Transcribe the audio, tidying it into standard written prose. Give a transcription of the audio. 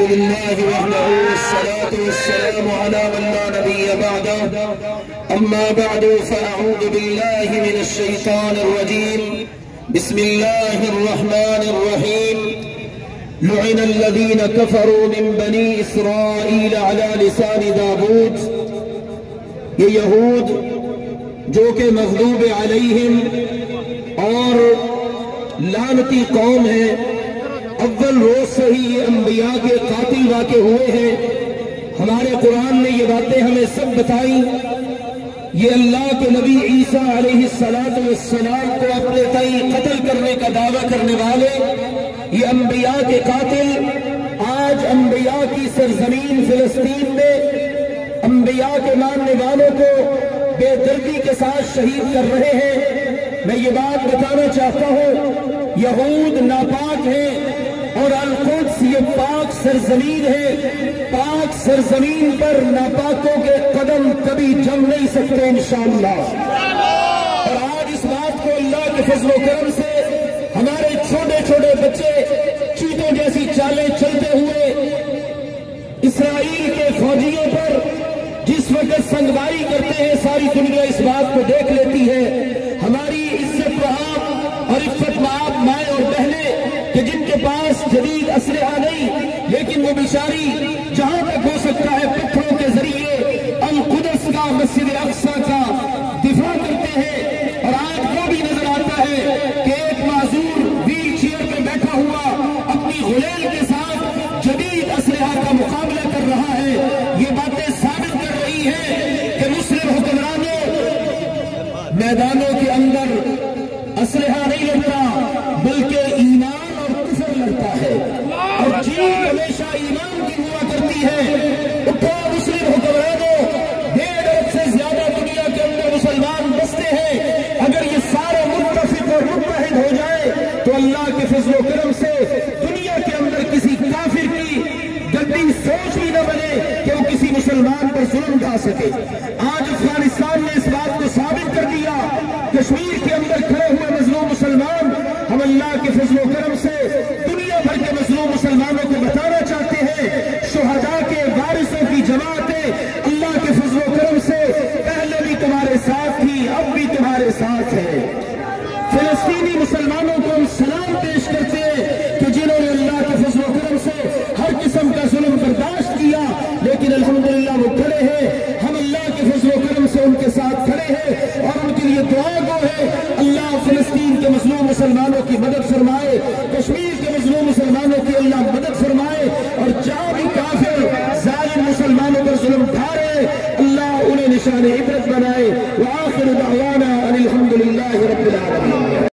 الحمد لله وحده والصلاة والسلام على من لا نبي بعده أما بعد فأعوذ بالله من الشيطان الرجيم بسم الله الرحمن الرحيم لعن الذين كفروا من بني إسرائيل على لسان داود یہ یہود جو کہ مغضوب علیہم اور لعنتی قوم ہے، اول روز سے ہی یہ انبیاء کے قاتل واقع ہوئے ہیں۔ ہمارے قرآن نے یہ باتیں ہمیں سب بتائیں۔ یہ اللہ کے نبی عیسیٰ علیہ السلام کو اپنے تئیں قتل کرنے کا دعویٰ کرنے والے یہ انبیاء کے قاتل آج انبیاء کی سرزمین فلسطین میں انبیاء کے ماننے والوں کو بے دردی کے ساتھ شہید کر رہے ہیں۔ میں یہ بات بتانا چاہتا ہوں، یہود ناپاک ہیں اور القدس یہ پاک سرزمین ہے۔ پاک سرزمین پر ناپاکوں کے قدم کبھی جم نہیں سکتے انشاءاللہ۔ اور آج اس بات کو اللہ کے فضل و کرم سے ہمارے چھوٹے چھوٹے بچے چیتوں جیسی چالیں چلتے ہوئے اسرائیل کے فوجیوں پر جس وقت سنگباری کرتے ہیں، ساری دنیا اس بات کو دیکھ لیتی ہے۔ ہماری عزت وہاں اور عفت مآب مائیں اور بہنیں کہ جن کے پاس جدید اسلحہ نہیں، لیکن وہ بیچاری جہاں تک ہو سکتا ہے پتھروں کے ذریعے القدس کا، مسجد اقصی کا دفاع کرتے ہیں۔ اور آج وہ بھی نظر آتا ہے کہ ایک معذور ویل چیئر پہ بیٹھا ہوا اپنی غلیل کے ساتھ جدید اسلحہ کا مقابلہ کر رہا ہے۔ یہ باتیں ثابت کر رہی ہیں کہ مسلم حکمرانوں میدانوں کے اندر اسلحہ نہیں لڑتا بلکہ ایمان اور کفر لڑتا ہے، اور جیت ہمیشہ ایمان کی ہوا کرتی ہے۔ اٹھو مسلم حکمرانوں، 1.5 ارب سے زیادہ دنیا کے اندر مسلمان بستے ہیں۔ اگر یہ سارے متفق اور متحد ہو جائے تو اللہ کے فضل و کرم سے دنیا کے اندر کسی کافر کی گندی سوچ بھی نہ بنے کہ وہ کسی مسلمان پر ظلم ڈھا سکے۔ آج افغانستان نے اس بات کو ثابت کر دیا۔ کشمیر کے اندر کھڑے ہوئے مظلوم مسلمان، ہم اللہ کے فضل و کرم سے دنیا بھر کے مظلوم مسلمانوں کو بتانا چاہتے ہیں، شہداء کے وارثوں کی جماعتیں اللہ کے فضل و کرم سے پہلے بھی تمہارے ساتھ تھی، اب بھی تمہارے ساتھ ہے۔ فلسطینی مسلمانوں کو ہم سلام پیش کرتے ہیں کہ جنہوں نے اللہ کے فضل و کرم سے ہر قسم کا ظلم برداشت کیا، لیکن الحمدللہ وہ کھڑے ہیں۔ ہم اللہ کے فضل و کرم سے ان کے ساتھ کھڑے ہیں اور ان کے لیے دعا گو ہے۔ اللہ فلسطین کے مظلوم مسلمانوں کی مدد فرمائے، کشمیر کے مظلوم مسلمانوں کی اللہ مدد فرمائے، اور جہاں بھی کافر ظالم مسلمانوں پر ظلم ڈھا رہے اللہ انہیں نشان عبرت بنائے۔ وآخر دعوانا ان الحمد